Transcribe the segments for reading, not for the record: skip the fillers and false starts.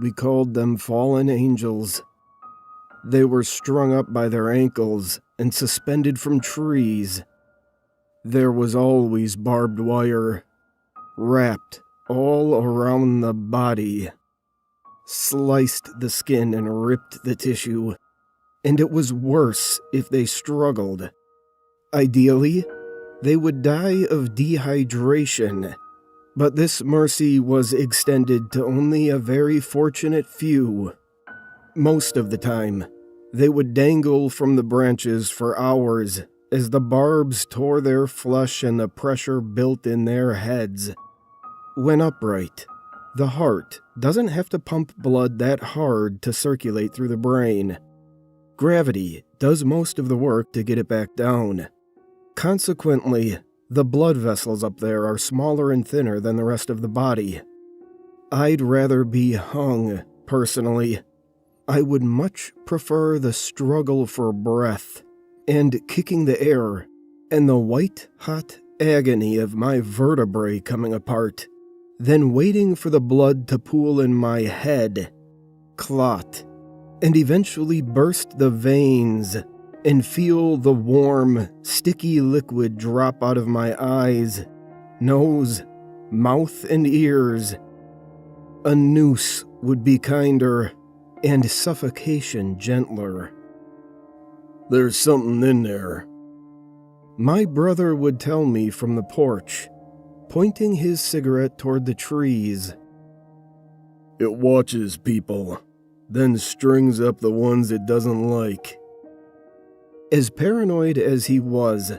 We called them fallen angels. They were strung up by their ankles and suspended from trees. There was always barbed wire, wrapped all around the body, sliced the skin and ripped the tissue, and it was worse if they struggled. Ideally, they would die of dehydration, but this mercy was extended to only a very fortunate few. Most of the time, they would dangle from the branches for hours as the barbs tore their flesh and the pressure built in their heads. When upright, the heart doesn't have to pump blood that hard to circulate through the brain. Gravity does most of the work to get it back down. Consequently, the blood vessels up there are smaller and thinner than the rest of the body. I'd rather be hung, personally. I would much prefer the struggle for breath and kicking the air and the white-hot agony of my vertebrae coming apart than waiting for the blood to pool in my head, clot, and eventually burst the veins and feel the warm, sticky liquid drop out of my eyes, nose, mouth, and ears. A noose would be kinder, and suffocation gentler. There's something in there, my brother would tell me from the porch, pointing his cigarette toward the trees. It watches people, then strings up the ones it doesn't like. As paranoid as he was,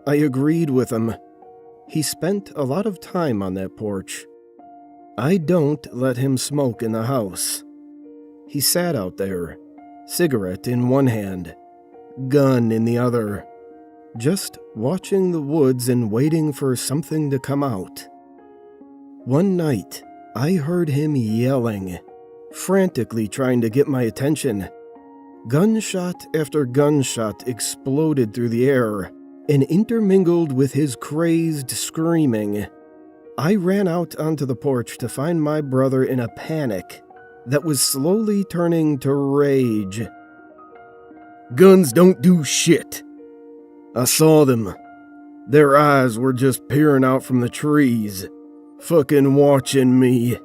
I agreed with him. He spent a lot of time on that porch. I don't let him smoke in the house. He sat out there, cigarette in one hand, gun in the other, just watching the woods and waiting for something to come out. One night, I heard him yelling, frantically trying to get my attention. Gunshot after gunshot exploded through the air and intermingled with his crazed screaming. I ran out onto the porch to find my brother in a panic that was slowly turning to rage. Guns don't do shit. I saw them. Their eyes were just peering out from the trees, fucking watching me.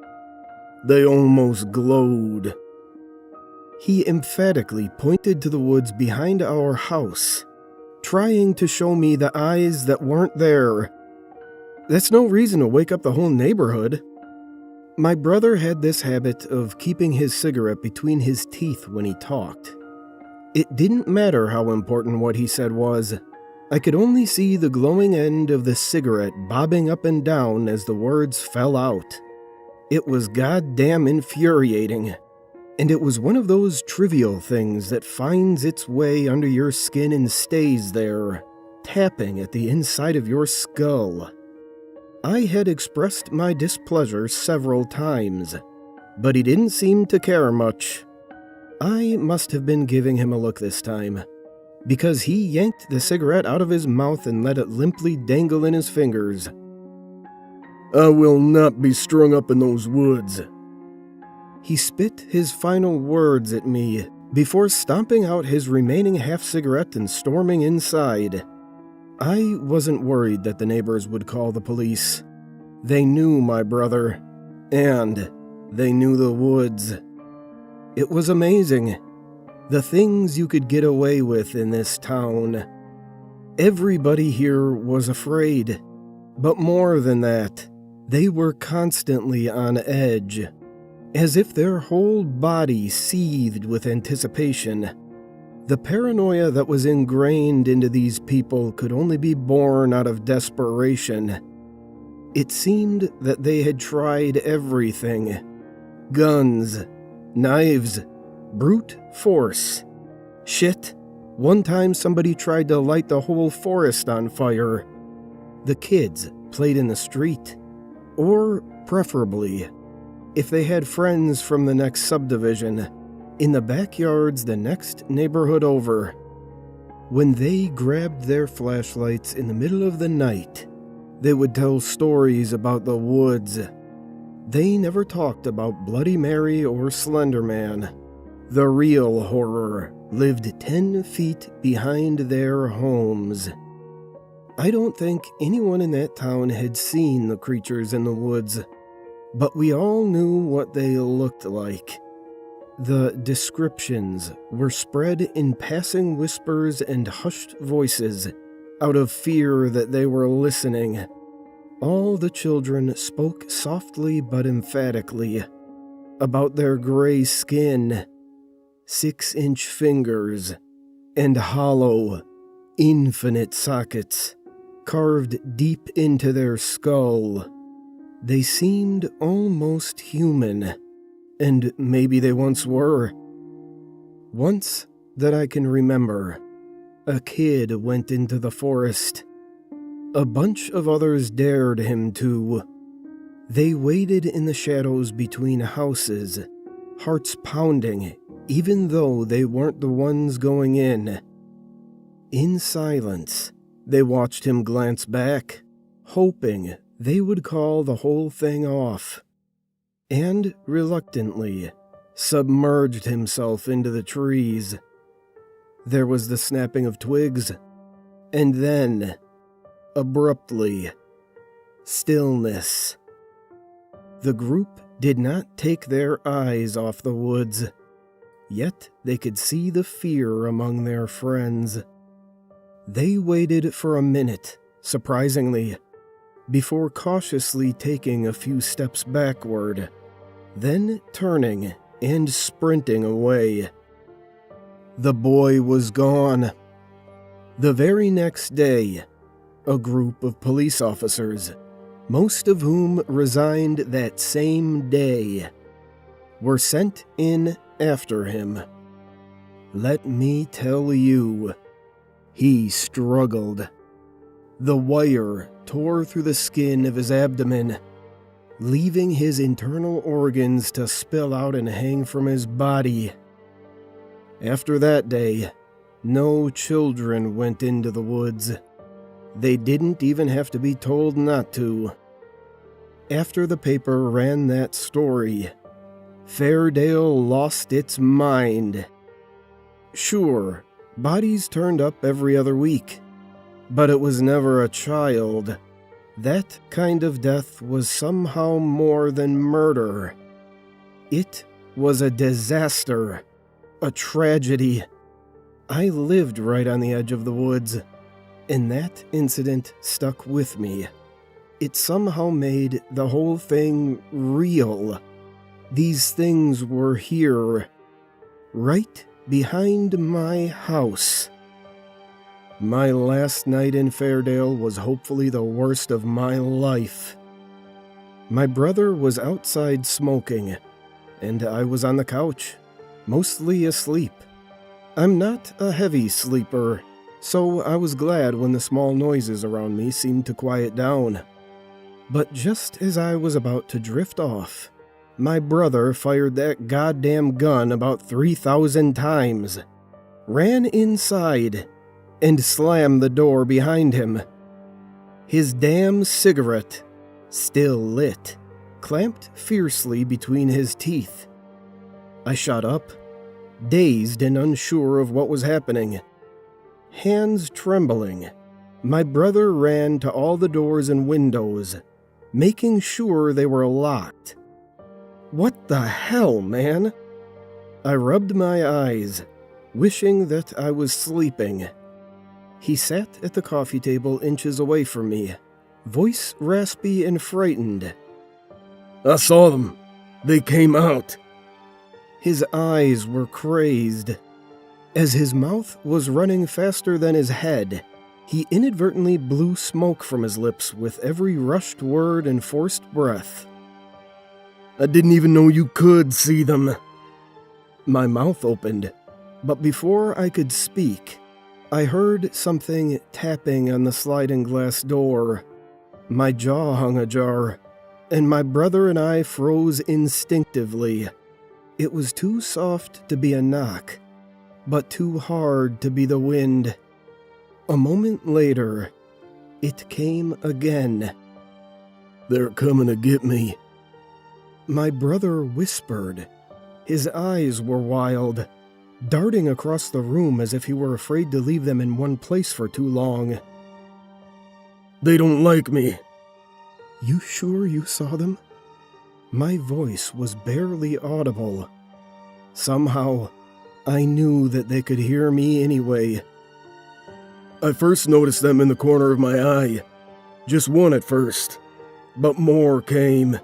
They almost glowed. He emphatically pointed to the woods behind our house, trying to show me the eyes that weren't there. That's no reason to wake up the whole neighborhood. My brother had this habit of keeping his cigarette between his teeth when he talked. It didn't matter how important what he said was. I could only see the glowing end of the cigarette bobbing up and down as the words fell out. It was goddamn infuriating. And it was one of those trivial things that finds its way under your skin and stays there, tapping at the inside of your skull. I had expressed my displeasure several times, but he didn't seem to care much. I must have been giving him a look this time, because he yanked the cigarette out of his mouth and let it limply dangle in his fingers. I will not be strung up in those woods. He spit his final words at me before stomping out his remaining half-cigarette and storming inside. I wasn't worried that the neighbors would call the police. They knew my brother, and they knew the woods. It was amazing, the things you could get away with in this town. Everybody here was afraid, but more than that, they were constantly on edge, as if their whole body seethed with anticipation. The paranoia that was ingrained into these people could only be born out of desperation. It seemed that they had tried everything. Guns, knives, brute force. Shit, one time somebody tried to light the whole forest on fire. The kids played in the street. Or, preferably, if they had friends from the next subdivision, in the backyards the next neighborhood over. When they grabbed their flashlights in the middle of the night, they would tell stories about the woods. They never talked about Bloody Mary or Slender Man. The real horror lived 10 feet behind their homes. I don't think anyone in that town had seen the creatures in the woods, but we all knew what they looked like. The descriptions were spread in passing whispers and hushed voices, out of fear that they were listening. All the children spoke softly but emphatically about their gray skin, 6-inch fingers, and hollow, infinite sockets carved deep into their skull. They seemed almost human, and maybe they once were. Once that I can remember, a kid went into the forest. A bunch of others dared him to. They waited in the shadows between houses, hearts pounding, even though they weren't the ones going in. In silence, they watched him glance back, hoping they would call the whole thing off, and reluctantly submerged himself into the trees. There was the snapping of twigs, and then, abruptly, stillness. The group did not take their eyes off the woods, yet they could see the fear among their friends. They waited for a minute, surprisingly, before cautiously taking a few steps backward, then turning and sprinting away. The boy was gone. The very next day, a group of police officers, most of whom resigned that same day, were sent in after him. Let me tell you, he struggled. The wire tore through the skin of his abdomen, leaving his internal organs to spill out and hang from his body. After that day, no children went into the woods. They didn't even have to be told not to. After the paper ran that story, Fairdale lost its mind. Sure, bodies turned up every other week, but it was never a child. That kind of death was somehow more than murder. It was a disaster, a tragedy. I lived right on the edge of the woods, and that incident stuck with me. It somehow made the whole thing real. These things were here, right behind my house. My last night in Fairdale was hopefully the worst of my life. My brother was outside smoking, and I was on the couch, mostly asleep. I'm not a heavy sleeper, so I was glad when the small noises around me seemed to quiet down. But just as I was about to drift off, my brother fired that goddamn gun about 3,000 times, ran inside, and slammed the door behind him. His damn cigarette, still lit, clamped fiercely between his teeth. I shot up, dazed and unsure of what was happening. Hands trembling, my brother ran to all the doors and windows, making sure they were locked. What the hell, man? I rubbed my eyes, wishing that I was sleeping. He sat at the coffee table inches away from me, voice raspy and frightened. I saw them. They came out. His eyes were crazed. As his mouth was running faster than his head, he inadvertently blew smoke from his lips with every rushed word and forced breath. I didn't even know you could see them. My mouth opened, but before I could speak, I heard something tapping on the sliding glass door. My jaw hung ajar, and my brother and I froze instinctively. It was too soft to be a knock, but too hard to be the wind. A moment later, it came again. They're coming to get me. My brother whispered. His eyes were wild, darting across the room as if he were afraid to leave them in one place for too long. "They don't like me." "You sure you saw them?" My voice was barely audible. Somehow, I knew that they could hear me anyway. "I first noticed them in the corner of my eye. Just one at first, but more came.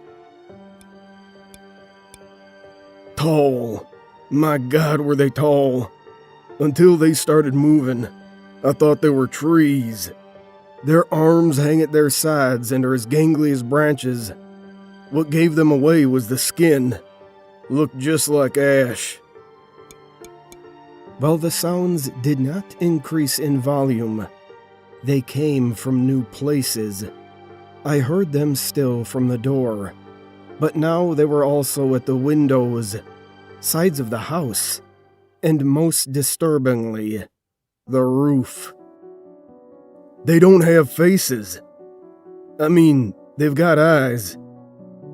Tall. My God, were they tall. Until they started moving, I thought they were trees. Their arms hang at their sides and are as gangly as branches. What gave them away was the skin. Looked just like ash." While the sounds did not increase in volume, they came from new places. I heard them still from the door, but now they were also at the windows, sides of the house, and most disturbingly, the roof. "They don't have faces. I mean, they've got eyes,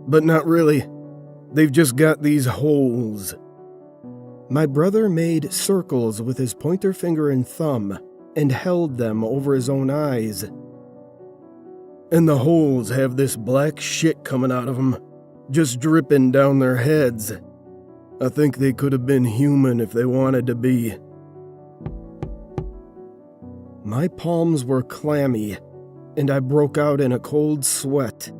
but not really. They've just got these holes." My brother made circles with his pointer finger and thumb and held them over his own eyes. "And the holes have this black shit coming out of them, just dripping down their heads. I think they could have been human if they wanted to be." My palms were clammy, and I broke out in a cold sweat.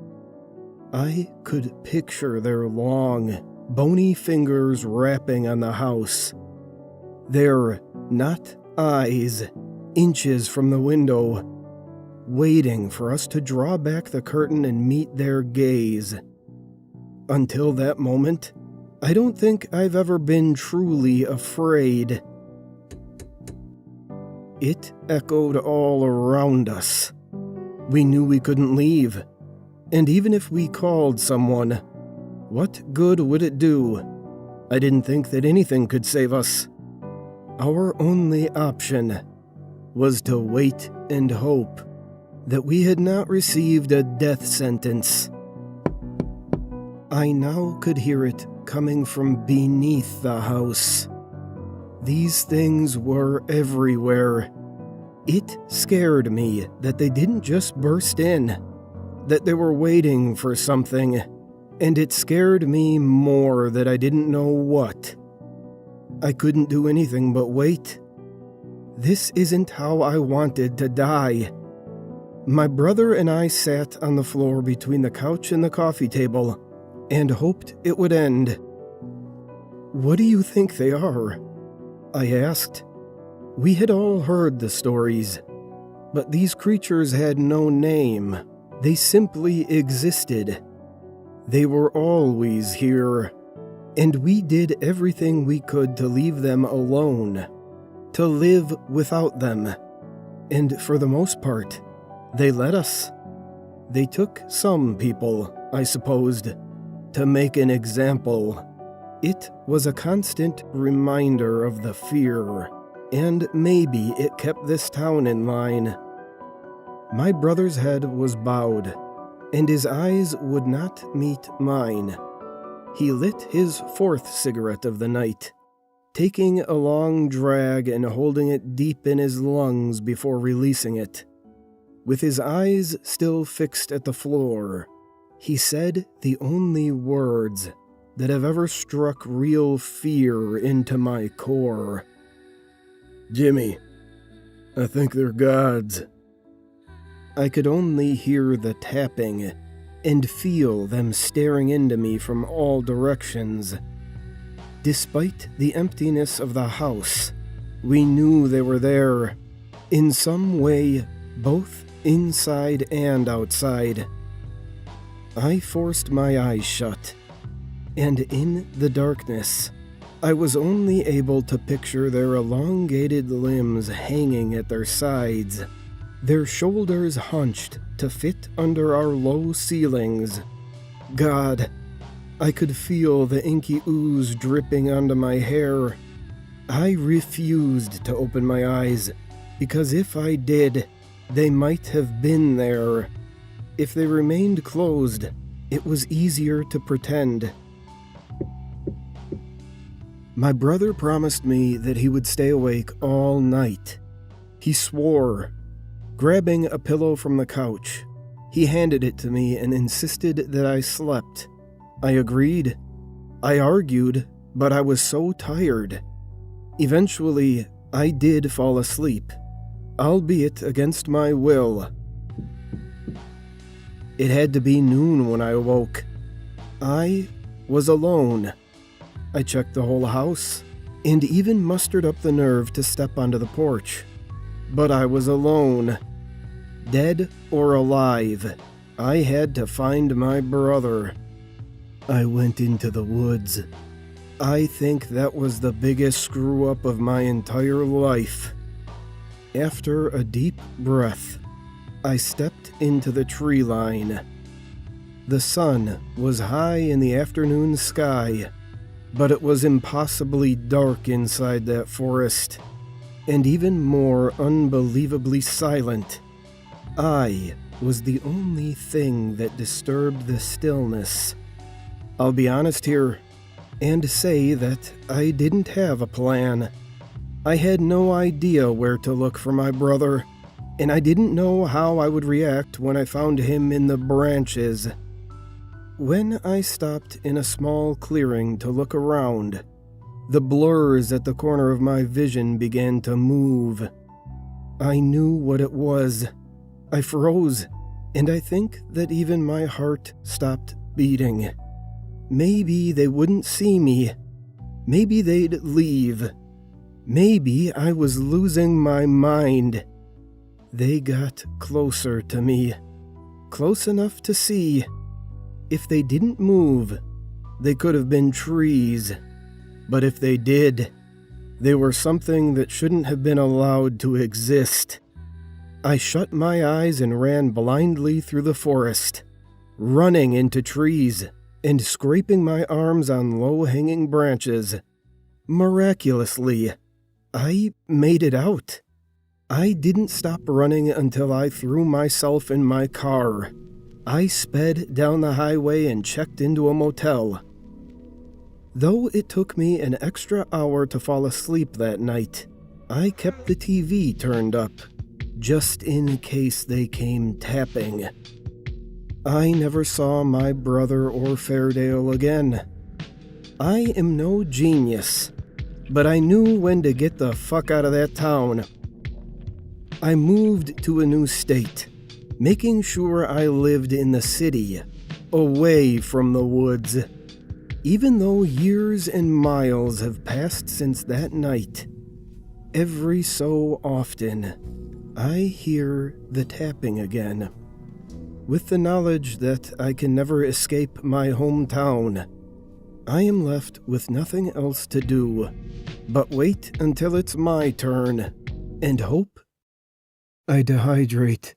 I could picture their long, bony fingers rapping on the house. Their not eyes, inches from the window, waiting for us to draw back the curtain and meet their gaze. Until that moment, I don't think I've ever been truly afraid. It echoed all around us. We knew we couldn't leave, and even if we called someone, what good would it do? I didn't think that anything could save us. Our only option was to wait and hope that we had not received a death sentence. I now could hear it coming from beneath the house. These things were everywhere. It scared me that they didn't just burst in, that they were waiting for something, and it scared me more that I didn't know what. I couldn't do anything but wait. This isn't how I wanted to die. My brother and I sat on the floor between the couch and the coffee table and hoped it would end. "What do you think they are?" I asked. We had all heard the stories, but these creatures had no name. They simply existed. They were always here, and we did everything we could to leave them alone, to live without them, and for the most part, they let us. They took some people, I supposed, to make an example. It was a constant reminder of the fear, and maybe it kept this town in line. My brother's head was bowed, and his eyes would not meet mine. He lit his fourth cigarette of the night, taking a long drag and holding it deep in his lungs before releasing it. With his eyes still fixed at the floor, he said the only words that have ever struck real fear into my core. "Jimmy, I think they're gods." I could only hear the tapping and feel them staring into me from all directions. Despite the emptiness of the house, we knew they were there, in some way, both inside and outside. I forced my eyes shut, and in the darkness, I was only able to picture their elongated limbs hanging at their sides, their shoulders hunched to fit under our low ceilings. God, I could feel the inky ooze dripping onto my hair. I refused to open my eyes, because if I did, they might have been there. If they remained closed, It was easier to pretend. My brother promised me that he would stay awake all night. He swore. Grabbing a pillow from the couch, he handed it to me and insisted that I slept. I agreed. I argued, but I was so tired. Eventually, I did fall asleep, albeit against my will. It had to be noon when I awoke. I was alone. I checked the whole house, and even mustered up the nerve to step onto the porch. But I was alone. Dead or alive, I had to find my brother. I went into the woods. I think that was the biggest screw-up of my entire life. After a deep breath, I stepped into the tree line. The sun was high in the afternoon sky, but it was impossibly dark inside that forest, and even more unbelievably silent. I was the only thing that disturbed the stillness. I'll be honest here, and say that I didn't have a plan. I had no idea where to look for my brother, and I didn't know how I would react when I found him in the branches. When I stopped in a small clearing to look around, the blurs at the corner of my vision began to move. I knew what it was. I froze, and I think that even my heart stopped beating. Maybe they wouldn't see me. Maybe they'd leave. Maybe I was losing my mind. They got closer to me, close enough to see. If they didn't move, they could have been trees. But if they did, they were something that shouldn't have been allowed to exist. I shut my eyes and ran blindly through the forest, running into trees and scraping my arms on low-hanging branches. Miraculously, I made it out. I didn't stop running until I threw myself in my car. I sped down the highway and checked into a motel. Though it took me an extra hour to fall asleep that night, I kept the TV turned up, just in case they came tapping. I never saw my brother or Fairdale again. I am no genius, but I knew when to get the fuck out of that town. I moved to a new state, making sure I lived in the city, away from the woods. Even though years and miles have passed since that night, every so often, I hear the tapping again. With the knowledge that I can never escape my hometown, I am left with nothing else to do but wait until it's my turn and hope I dehydrate.